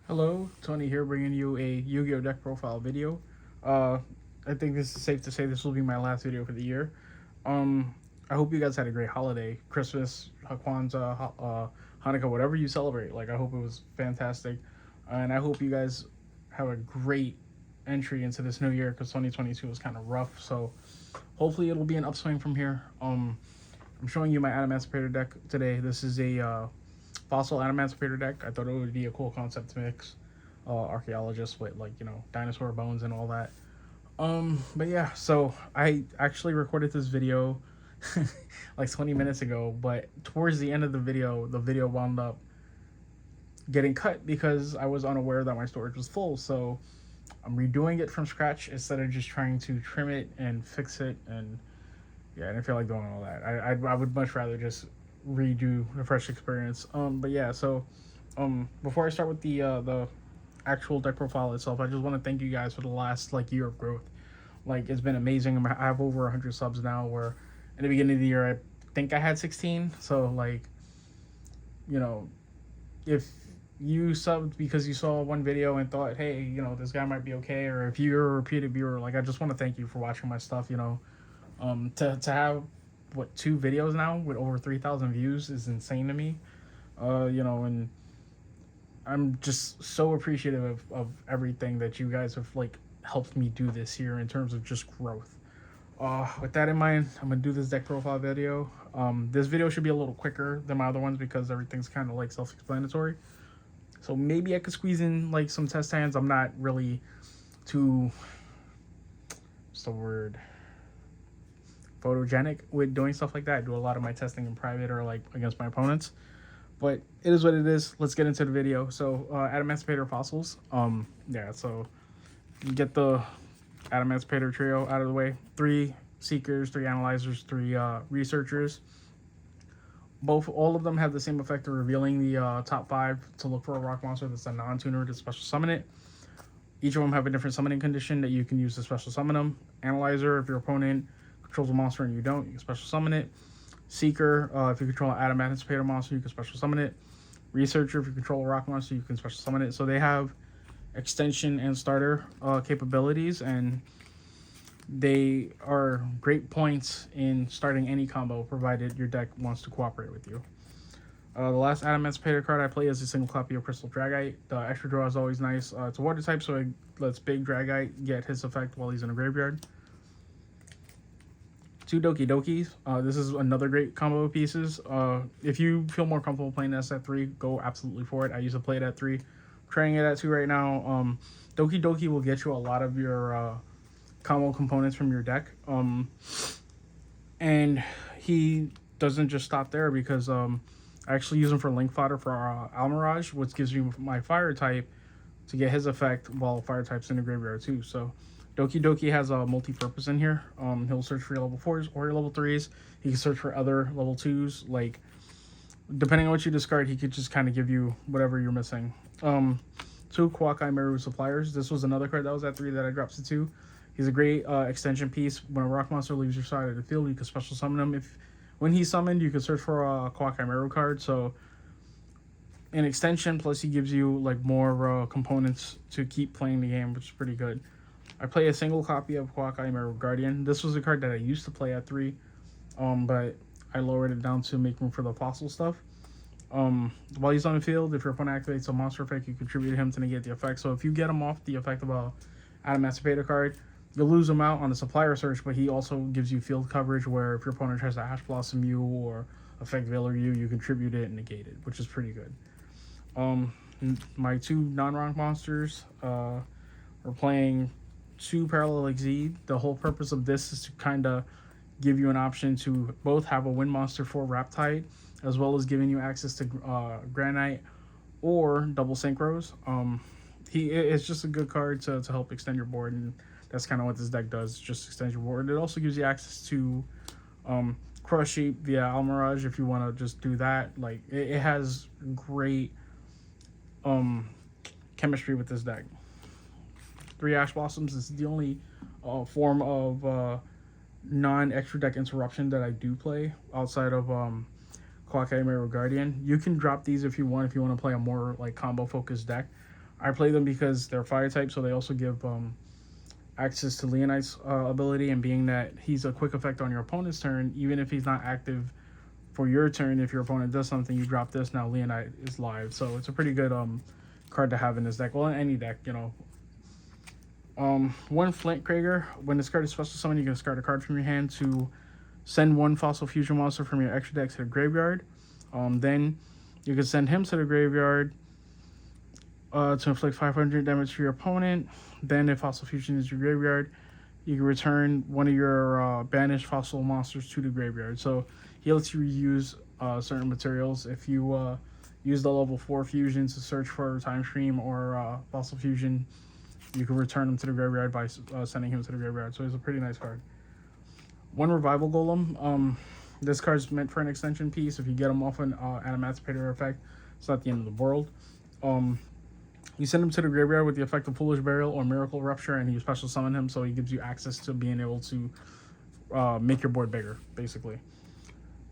Hello, Tony here, bringing you a Yu-Gi-Oh deck profile video. Uh, I think this is safe to say this will be my last video for the year. Um, I hope you guys had a great holiday, Christmas, Kwanzaa, Hanukkah, whatever you celebrate. Like, I hope it was fantastic, and I hope you guys have a great entry into this new year because 2022 was kind of rough. So, hopefully, it'll be an upswing from here. I'm showing you my Adamancipator deck today. This is a fossil Adamancipator deck. I thought it would be a cool concept to mix archaeologists with, like, dinosaur bones and all that. But yeah, so I actually recorded this video like 20 minutes ago, but towards the end of the video wound up getting cut because I was unaware that my storage was full. So I'm redoing it from scratch instead of just trying to trim it and fix it. And yeah, I didn't feel like doing all that. I would much rather just redo a fresh experience. But yeah, so before I start with the actual deck profile itself, I just want to thank you guys for the last like year of growth. Like, it's been amazing. I have over 100 subs now, where in the beginning of the year I think I had 16. So like, you know, if you subbed because you saw one video and thought, hey, this guy might be okay, or if you're a repeated viewer, like, I just want to thank you for watching my stuff. To have what, 2 videos now with over 3,000 views is insane to me. And I'm just so appreciative of everything that you guys have like helped me do this year in terms of just growth. With that in mind, I'm gonna do this deck profile video. This video should be a little quicker than my other ones because everything's kind of like self-explanatory. So maybe I could squeeze in like some test hands. I'm not really too, what's the word, photogenic with doing stuff like that. I do a lot of my testing in private or like against my opponents, but it is what it is. Let's get into the video. So Adamancipator fossils. Yeah, so you get the Adamancipator trio out of the way. 3 seekers, 3 analyzers, 3 researchers. All of them have the same effect of revealing the top 5 to look for a rock monster that's a non-tuner to special summon it. Each of them have a different summoning condition that you can use to special summon them. Analyzer, if your opponent controls a monster and you don't, you can special summon it. Seeker, if you control an Adamancipator monster, you can special summon it. Researcher, if you control a rock monster, you can special summon it. So they have extension and starter capabilities, and they are great points in starting any combo, provided your deck wants to cooperate with you. The last Adamancipator card I play is a single copy of Crystal Dragite. The extra draw is always nice. It's a water type, so it lets Big Dragite get his effect while he's in a graveyard. 2 Doki Dokis. This is another great combo of pieces. If you feel more comfortable playing this at 3, go absolutely for it. I used to play it at 3. Trying it at 2 right now. Doki Doki will get you a lot of your combo components from your deck. And he doesn't just stop there because I actually use him for link fodder for Almirage, which gives me my fire type to get his effect while fire type's in the graveyard too. So Doki Doki has a multi-purpose in here. He'll search for your level 4s or your level 3s. He can search for other level 2s. Like, depending on what you discard, he could just kind of give you whatever you're missing. 2 Kwakai Meru Suppliers. This was another card that was at 3 that I dropped to 2. He's a great extension piece. When a rock monster leaves your side of the field, you can special summon him. When he's summoned, you can search for a Kwakai Meru card. So an extension, plus he gives you like more components to keep playing the game, which is pretty good. I play a single copy of Kwakai Meru Guardian. This was a card that I used to play at 3, but I lowered it down to make room for the fossil stuff. While he's on the field, if your opponent activates a monster effect, you contribute him to negate the effect. So if you get him off the effect of a Adamancipator card, you'll lose him out on the supplier search, but he also gives you field coverage where if your opponent tries to Ash Blossom you or affect Veilor you contribute it and negate it, which is pretty good. My 2 non-rock monsters, we're playing 2 Parallel Xyz. The whole purpose of this is to kind of give you an option to both have a wind monster for Raptide, as well as giving you access to Granite or double Synchros. It's just a good card to help extend your board, and that's kind of what this deck does, just extend your board. It also gives you access to Crush Sheep via Almirage if you want to just do that. Like, it has great chemistry with this deck. 3 Ash Blossoms is the only form of non-extra deck interruption that I do play outside of Kwakai Meru Guardian. You can drop these if you want to play a more like combo focused deck. I play them because they're fire type, so they also give access to Leonite's ability, and being that he's a quick effect on your opponent's turn, even if he's not active for your turn, if your opponent does something, you drop this, now Leonite is live. So it's a pretty good card to have in this deck. Well, in any deck, you know. One Flint Krager. When this card is special summon, you can discard a card from your hand to send one Fossil Fusion monster from your extra deck to the graveyard. Then you can send him to the graveyard to inflict 500 damage to your opponent. Then if Fossil Fusion is your graveyard, you can return one of your banished fossil monsters to the graveyard. So he lets you reuse certain materials. If you use the level 4 fusion to search for Time Stream or Fossil Fusion, you can return him to the graveyard by sending him to the graveyard. So he's a pretty nice card. One Revival Golem. This card's meant for an extension piece. If you get him off an Adamancipator effect, it's not the end of the world. You send him to the graveyard with the effect of Foolish Burial or Miracle Rupture, and you special summon him, so he gives you access to being able to make your board bigger, basically.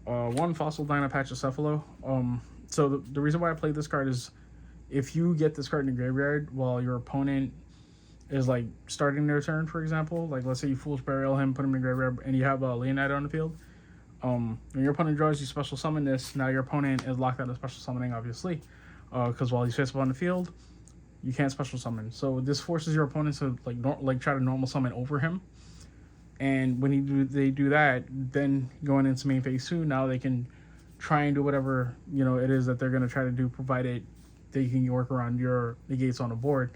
One Fossil Dynapatchocephalo. So the reason why I played this card is if you get this card in the graveyard while your opponent is like starting their turn, for example, like let's say you Foolish Burial him, put him in the graveyard, and you have a Leonite on the field. When your opponent draws, you special summon this. Now your opponent is locked out of special summoning, obviously, because while he's face up on the field, you can't special summon. So this forces your opponent to like try to normal summon over him. And when they do that, then going into main phase 2, now they can try and do whatever it is that they're going to try to do, provided they can work around your negates on the board.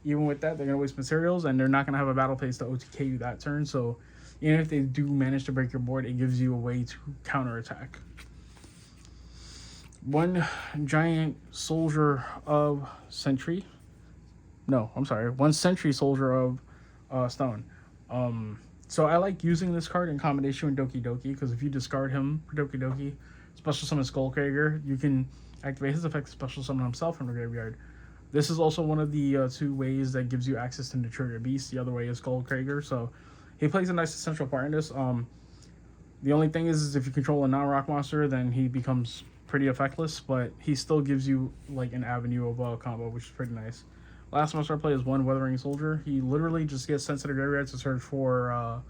Even with that, they're going to waste materials, and they're not going to have a battle phase to OTK you that turn. So even if they do manage to break your board, it gives you a way to counterattack. One Giant Soldier of Sentry. No, I'm sorry. One Sentry Soldier of Stone. So I like using this card in combination with Doki Doki, because if you discard him for Doki Doki, special summon Skullcrager, you can activate his effect to special summon himself from the graveyard. This is also one of the 2 ways that gives you access to Nurture Your Beast. The other way is Skullcrager, so he plays a nice essential part in this. The only thing is if you control a non-rock monster, then he becomes pretty effectless, but he still gives you like an avenue of combo, which is pretty nice. Last monster I play is one Weathering Soldier. He literally just gets sent to the graveyard to search for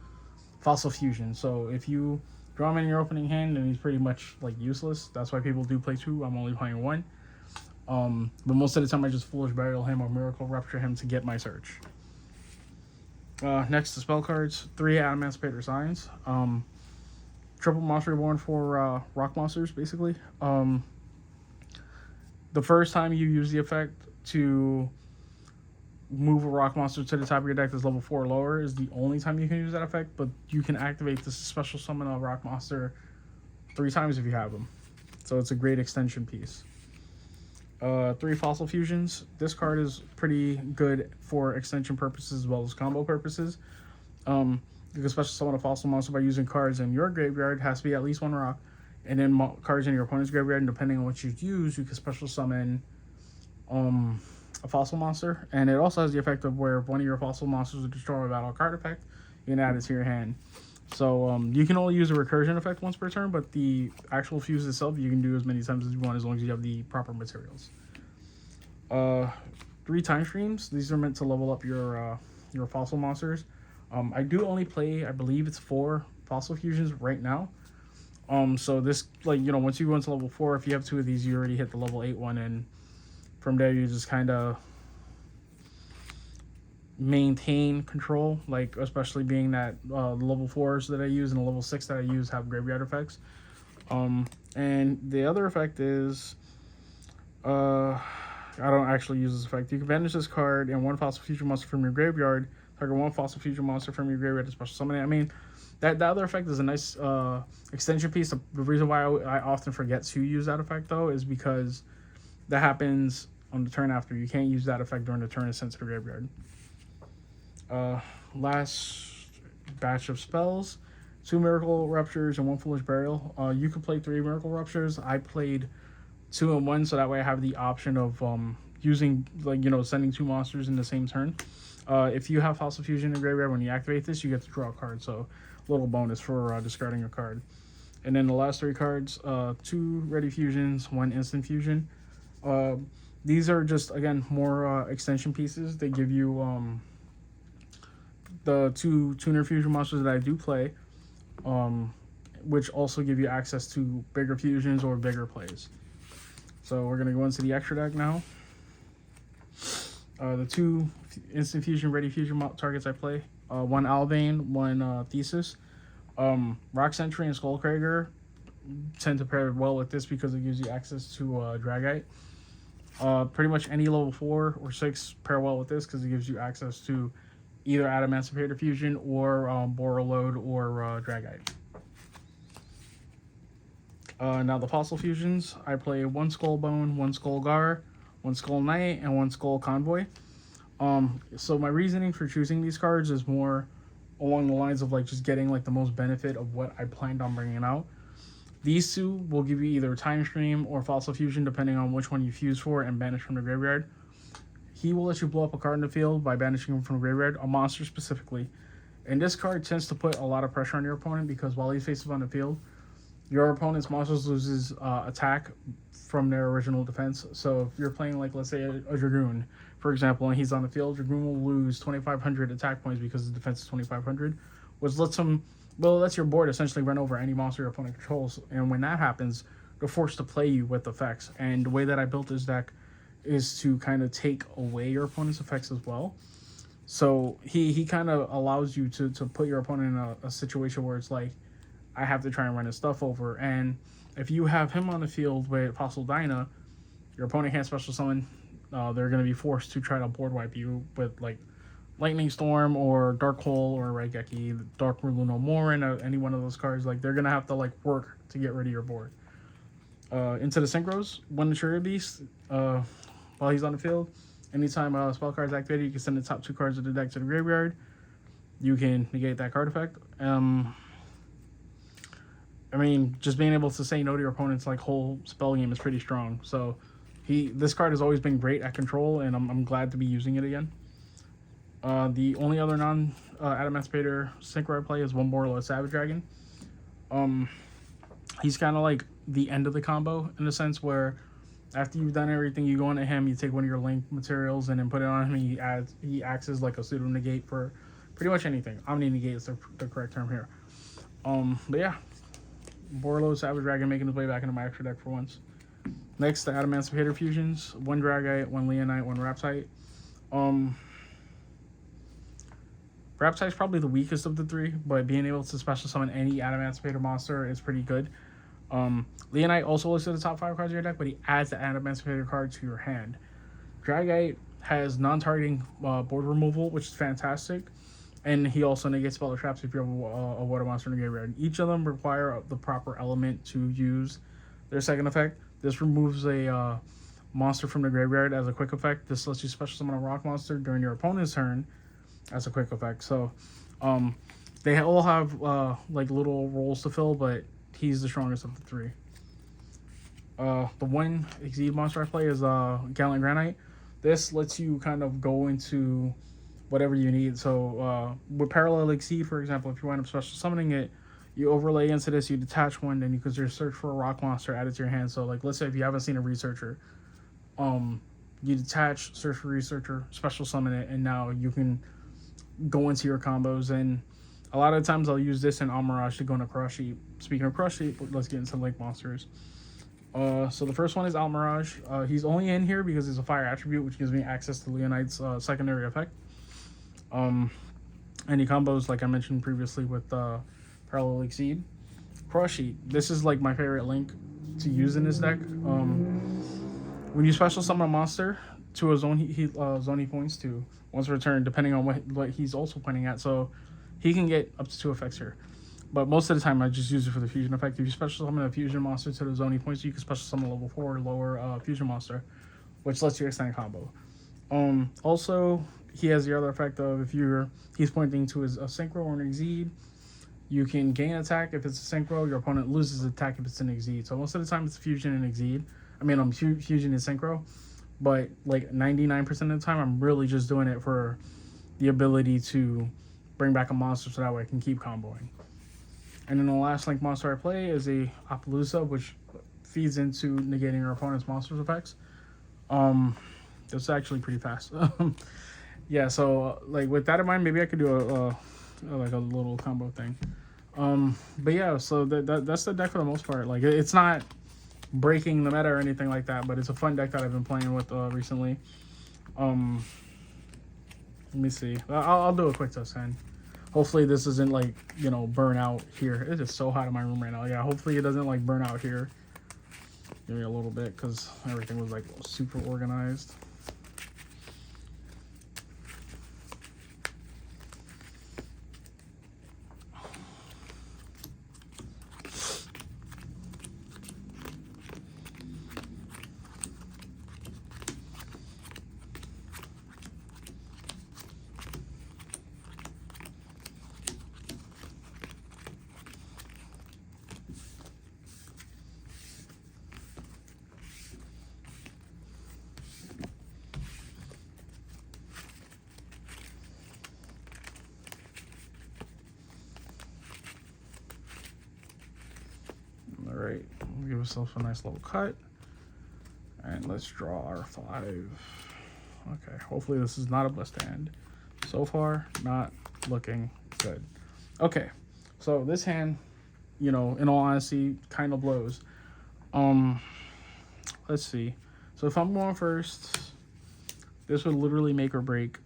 Fossil Fusion. So if you draw him in your opening hand, then he's pretty much like useless. That's why people do play 2. I'm only playing 1. But most of the time I just Foolish Burial him or Miracle Rupture him to get my search. Next to spell cards, 3 Adamancipator Signs. Triple Monster Reborn for rock monsters, basically. The first time you use the effect to move a rock monster to the top of your deck that's level 4 or lower is the only time you can use that effect, but you can activate this special summon a rock monster 3 times if you have them. So it's a great extension piece. 3 Fossil Fusions. This card is pretty good for extension purposes as well as combo purposes. You can special summon a fossil monster by using cards in your graveyard. It has to be at least 1 rock. And then cards in your opponent's graveyard, and depending on what you use, you can special summon a fossil monster. And it also has the effect of where if one of your fossil monsters is destroyed a battle card effect, you can add it to your hand. So you can only use a recursion effect once per turn, but the actual fuse itself you can do as many times as you want as long as you have the proper materials. 3 Time Streams. These are meant to level up your fossil monsters. I do only play, I believe it's 4 Fossil Fusions right now. So this, once you go into level 4, if you have 2 of these, you already hit the level 8 one, and from there you just kind of maintain control, especially being that the level 4s that I use and the level 6 that I use have graveyard effects. And the other effect is, I don't actually use this effect. You can banish this card and 1 Fossil Fusion monster from your graveyard. Target 1 Fossil Fusion monster from your graveyard to special summon it. I mean, that other effect is a nice extension piece. The reason why I often forget to use that effect, though, is because that happens on the turn after. You can't use that effect during the turn it's sent to the graveyard. Last batch of spells. 2 Miracle Ruptures and 1 Foolish Burial. You could play 3 Miracle Ruptures. I played 2 and 1, so that way I have the option of using, sending 2 monsters in the same turn. If you have Fossil Fusion in the graveyard, when you activate this, you get to draw a card. So a little bonus for discarding a card. And then the last 3 cards, 2 Ready Fusions, 1 Instant Fusion. These are just, again, more extension pieces. They give you the 2 tuner fusion monsters that I do play, which also give you access to bigger fusions or bigger plays. So we're going to go into the extra deck now. The 2 instant fusion ready fusion targets I play, one Albane, one Thesis. Rock Sentry and Skullcrager tend to pair well with this because it gives you access to Dragite. Pretty much any level 4 or 6 pair well with this because it gives you access to either Adamancipator Fusion or Borreload or Dragite. Now the Fossil Fusions, I play 1 Skullbone, 1 Skullgar, 1 Skull Knight, and 1 Skull Convoy. So my reasoning for choosing these cards is more along the lines of like just getting like the most benefit of what I planned on bringing out. These 2 will give you either Time Stream or Fossil Fusion depending on which one you fuse for and banish from the graveyard. He will let you blow up a card in the field by banishing him from the graveyard, a monster specifically. And this card tends to put a lot of pressure on your opponent because while he faces on the field, your opponent's monsters loses attack from their original defense. So if you're playing like, let's say, a Dragoon, for example, and he's on the field, Dragoon will lose 2,500 attack points because his defense is 2,500, which lets him, well, lets your board essentially run over any monster your opponent controls. And when that happens, they're forced to play you with effects. And the way that I built this deck is to kind of take away your opponent's effects as well. So he kind of allows you to put your opponent in a situation where it's like, I have to try and run his stuff over. And if you have him on the field with Fossil Dyna, your opponent can't special summon. They're going to be forced to try to board wipe you with like Lightning Storm or Dark Hole or Raigeki, Dark Ruler No More, and any one of those cards. Like they're going to have to like work to get rid of your board. Into the Synchros, when the Trigger Beast, while he's on the field, anytime a spell card is activated, you can send the top 2 cards of the deck to the graveyard. You can negate that card effect. I mean, just being able to say no to your opponent's like whole spell game is pretty strong. So this card has always been great at control, and I'm glad to be using it again. The only other non-Adamancipator Synchro I play is 1 Borreload Savage Dragon. He's kind of like the end of the combo in the sense where after you've done everything, you go into him, you take one of your Link materials and then put it on him, and he acts as like a pseudo negate for pretty much anything. Omni negate is the correct term here. But yeah, Borreload Savage Dragon making his way back into my extra deck for once. Next, the Adamancipator Fusions. 1 Dragite, 1 Leonite, 1 Rhapsite. Rhapsite's probably the weakest of the 3, but being able to special summon any Adamancipator monster is pretty good. Leonite also looks at the top 5 cards of your deck, but he adds the Adamancipator card to your hand. Dragite has non-targeting board removal, which is fantastic. And he also negates spell or traps if you have a water monster in the graveyard. Each of them require the proper element to use their second effect. This removes a monster from the graveyard as a quick effect. This lets you special summon a rock monster during your opponent's turn as a quick effect. So they all have like little roles to fill, but he's the strongest of the 3. The 1 Xyz monster I play is Gallant Granite. This lets you kind of go into whatever you need. So with Parallel Xyz, for example, if you wind up special summoning it, you overlay into this, you detach one, then you can just search for a rock monster, add it to your hand. So like, let's say if you haven't seen a Researcher, you detach, search for Researcher, special summon it, and now you can go into your combos. And a lot of times I'll use this in Amarage to go into Crush Heap. Speaking of Crush Heap, let's get into Link monsters. So the first one is Almirage. He's only in here because it's a fire attribute, which gives me access to Leonite's secondary effect. Any combos, like I mentioned previously with Parallel Xyz. Crush Heap. This is like my favorite Link to use in this deck. When you special summon a monster to a zone zone he points to, once returned, depending on what he's also pointing at. So he can get up to 2 effects here. But most of the time, I just use it for the fusion effect. If you special summon a fusion monster to the zone he points to, you can special summon a level 4 or lower fusion monster, which lets you extend combo. Also, he has the other effect of if he's pointing to a Synchro or an Xyz, you can gain attack if it's a Synchro. Your opponent loses attack if it's an Xyz. So most of the time, it's fusion and Xyz. I mean, fusion and Synchro, but like 99% of the time, I'm really just doing it for the ability to bring back a monster so that way I can keep comboing. And then the last Link monster I play is a Appaloosa, which feeds into negating your opponent's monster's effects. That's actually pretty fast. Yeah, so like with that in mind, maybe I could do like a little combo thing. But yeah, so that's the deck for the most part. Like it's not breaking the meta or anything like that, but it's a fun deck that I've been playing with recently. Let me see. I'll do a quick test hand. Hopefully this doesn't like, you know, burn out here. It is so hot in my room right now. Yeah, hopefully it doesn't like burn out here. Give me a little bit because everything was like super organized. All right, we'll give ourselves a nice little cut. And let's draw our 5. Okay, hopefully this is not a blessed hand. So far, not looking good. Okay, so this hand, you know, in all honesty, kind of blows. Let's see. So if I'm going first, this would literally make or break.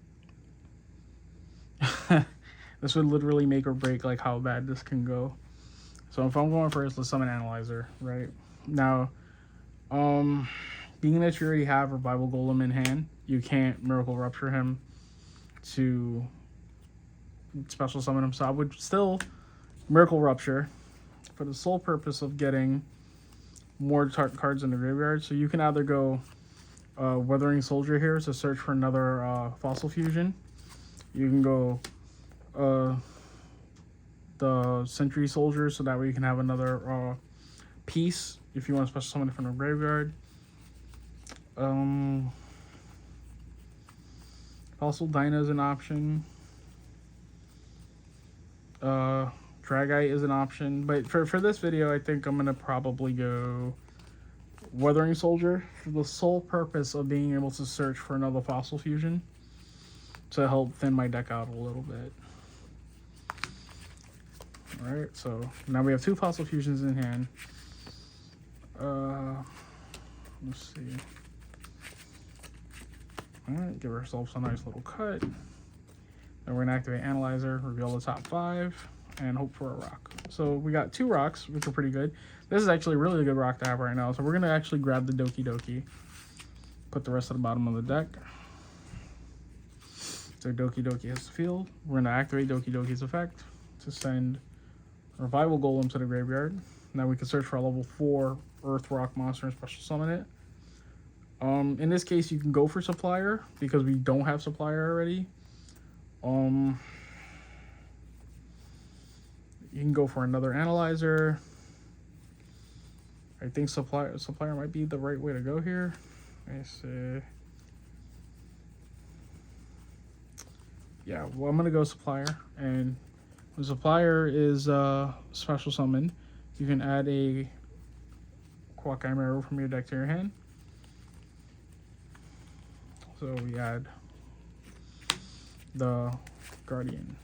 This would literally make or break like how bad this can go. So if I'm going first, let's summon Analyzer, right? Now, being that you already have Revival Golem in hand, you can't Miracle Rupture him to special summon him. So I would still Miracle Rupture for the sole purpose of getting more cards in the graveyard. So you can either go Weathering Soldier here to search for another Fossil Fusion. You can go the Sentry Soldier, so that way you can have another piece if you want to special summon it from the graveyard. Fossil Dyna is an option. Dragite is an option, but for this video, I think I'm gonna probably go Weathering Soldier for the sole purpose of being able to search for another Fossil Fusion to help thin my deck out a little bit. All right, so now we have 2 Fossil Fusions in hand. Let's see. All right, give ourselves a nice little cut. Then we're gonna activate Analyzer, reveal the top 5, and hope for a rock. So we got 2 rocks, which are pretty good. This is actually a really good rock to have right now. So we're gonna actually grab the Doki Doki, put the rest at the bottom of the deck. So Doki Doki has the field. We're gonna activate Doki Doki's effect to send Revival Golem to the graveyard. Now we can search for a level 4 Earth Rock monster and special summon it. In this case, you can go for Supplier because we don't have Supplier already. You can go for another Analyzer. I think Supplier might be the right way to go here. Let me see. Yeah, well, I'm gonna go Supplier, and when Supplier is special summoned, you can add a Quackeye Arrow from your deck to your hand. So we add the Guardian.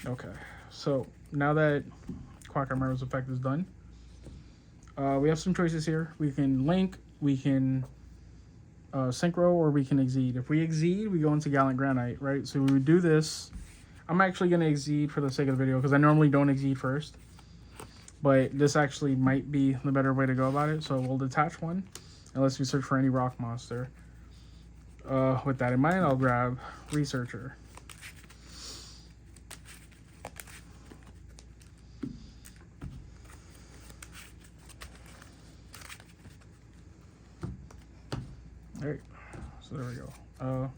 Okay, so now that Quackeye Arrow's effect is done, we have some choices here. We can Link, we can Synchro, or we can Xyz. If we Xyz, we go into Gallant Granite, right? So we would do this. I'm actually going to Xyz for the sake of the video because I normally don't Xyz first. But this actually might be the better way to go about it. So we'll detach one unless we search for any rock monster. With that in mind, I'll grab Researcher. Alright, so there we go.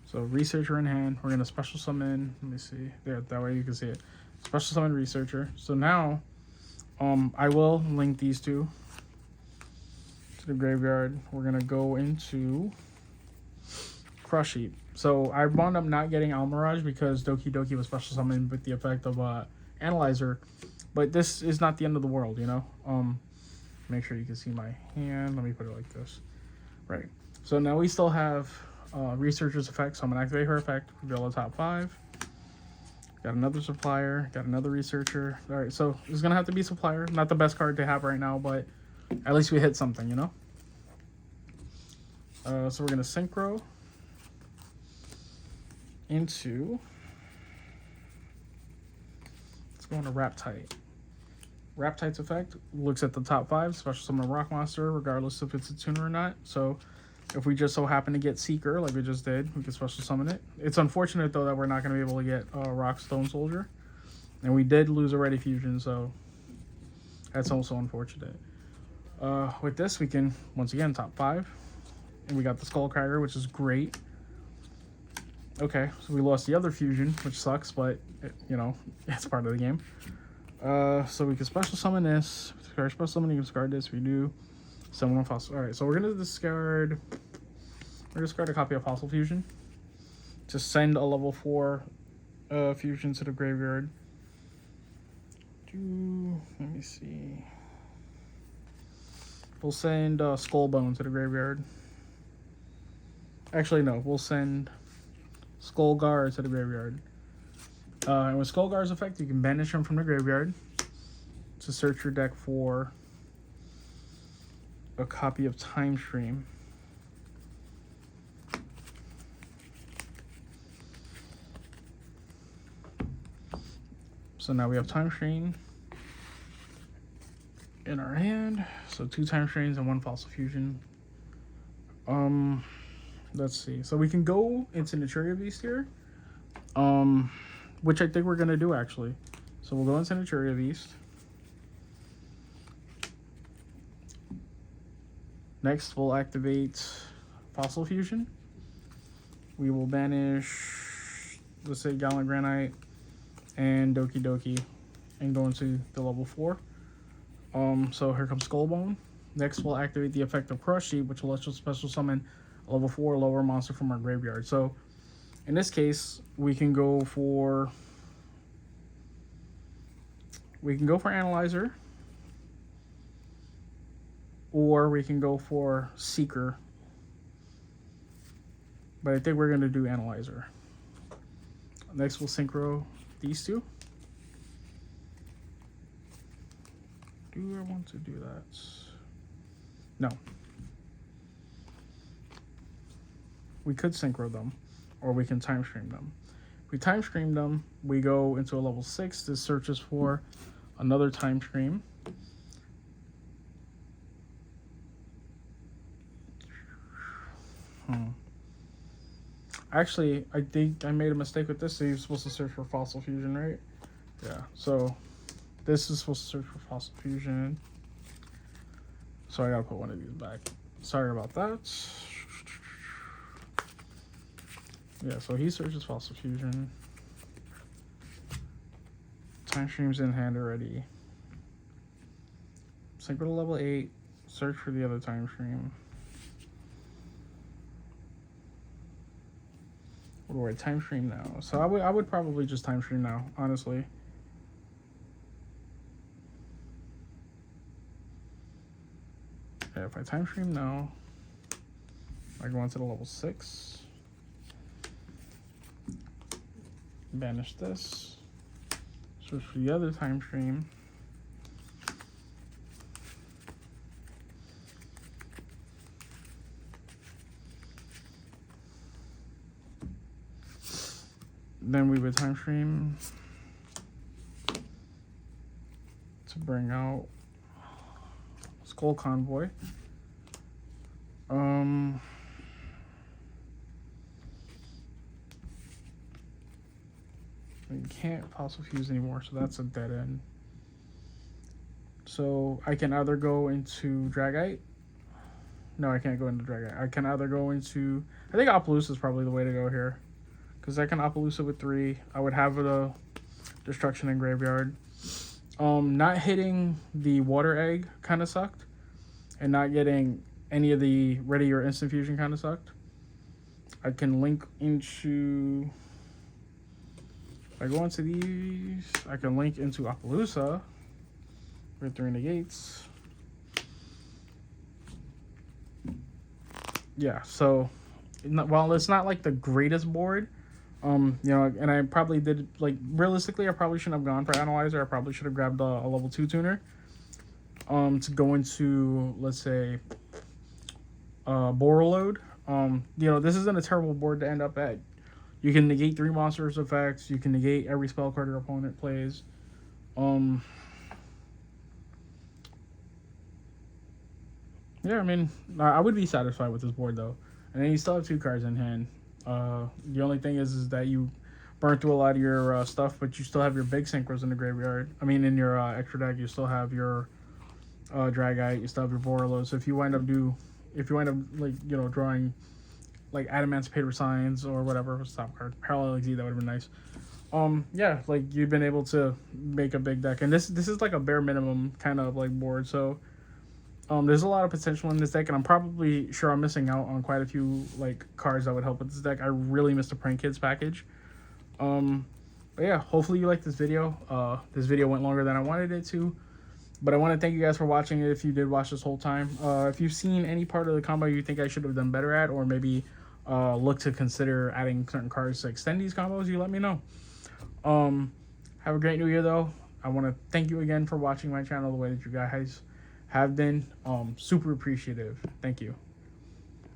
So Researcher in hand, we're gonna special summon, let me see, there, that way you can see it. Special summon Researcher. So now, I will link these 2 to the graveyard. We're gonna go into Crush Heap. So I wound up not getting Almirage because Doki Doki was special summoned with the effect of Analyzer, but this is not the end of the world, you know. make sure you can see my hand. Let me put it like this. Right. So now we still have Researcher's effect. So I'm gonna activate her effect, reveal the top 5. Got another supplier, got another researcher. All right, so it's gonna have to be supplier. Not the best card to have right now, but at least we hit something, you know? So we're gonna synchro into, let's go into Wrap Tight. Wrap Tight's effect looks at the top 5, special summon a rock monster, regardless if it's a tuner or not. So if we just so happen to get Seeker, like we just did, we can special summon it. It's unfortunate, though, that we're not going to be able to get Rock Stone Soldier. And we did lose a Ready Fusion, so that's also unfortunate. With this, we can, once again, top 5. And we got the Skullcragger, which is great. Okay, so we lost the other fusion, which sucks, but, you know, it's part of the game. So we can special summon this. Special summon, you can discard this. We do. Summon one fossil. Alright, so we're going to discard... We're going to discard a copy of Fossil Fusion. To send a level 4 fusion to the graveyard. Let me see. We'll send Skullbone to the graveyard. Actually, no. We'll send Skullgar to the graveyard. And with Skullgar's effect, you can banish him from the graveyard to search your deck for a copy of Time Stream. So now we have Time Stream in our hand. So 2 Time Streams and 1 Fossil Fusion. Let's see. So we can go into Naturia Beast here. Which I think we're gonna do actually. So we'll go into Naturia Beast. Next, we'll activate Fossil Fusion. We will banish, let's say, Gallant Granite and Doki Doki and go into the level 4. So here comes Skullbone. Next, we'll activate the effect of Crush Sheet, which will let us special summon a level 4 lower monster from our graveyard. So in this case, we can go for Analyzer. Or we can go for Seeker. But I think we're going to do Analyzer. Next, we'll synchro these 2. Do I want to do that? No. We could synchro them, or we can time stream them. If we time stream them, we go into a level 6. This searches for another time stream. Actually, I think I made a mistake with this. So you're supposed to search for Fossil Fusion, right? Yeah. So this is supposed to search for Fossil Fusion. So I gotta put one of these back. Sorry about that. Yeah, so he searches Fossil Fusion. Time Stream's in hand already. Synchro to level 8. Search for the other Time Stream. What do I Time Stream now? So I would probably just Time Stream now, honestly. Okay, if I Time Stream now, I go into the level 6. Banish this. Search for the other Time Stream. Then we would Time Stream to bring out Skull Convoy. We can't Fossil Fuse anymore, so that's a dead end. So I can either go into Dragite. No, I can't go into Dragite. I can either go into... I think Appaloosa is probably the way to go here. Because I can Appaloosa with 3. I would have the Destruction in Graveyard. Not hitting the Water Egg kind of sucked. And not getting any of the Ready or Instant Fusion kind of sucked. I can link into... If I go into these, I can link into Appaloosa with 3 negates. yeah, so while it's not like the greatest board, you know, and I probably did, like, realistically, I probably shouldn't have gone for analyzer. I probably should have grabbed a level 2 tuner to go into, let's say, Boral load. You know, this isn't a terrible board to end up at. You can negate 3 monsters effects. You can negate every spell card your opponent plays. Yeah, I mean, I would be satisfied with this board though. And then you still have 2 cards in hand. The only thing is that you burn through a lot of your stuff, but you still have your big synchros in the graveyard. I mean, in your extra deck, you still have your Dragite, you still have your Borreload. So if you wind up like, you know, drawing like Adamancipator signs or whatever, stop card, Parallel Xyz, that would have been nice. Yeah, like you've been able to make a big deck, and this is like a bare minimum kind of like board. So there's a lot of potential in this deck, and I'm probably sure I'm missing out on quite a few like cards that would help with this deck. I really missed the Prank Kids package. But yeah, hopefully you liked this video. This video went longer than I wanted it to, but I want to thank you guys for watching it if you did watch this whole time. If you've seen any part of the combo you think I should have done better at, or maybe look to consider adding certain cards to extend these combos, you let me know. Have a great new year though. I want to thank you again for watching my channel the way that you guys have been. Super appreciative. Thank you.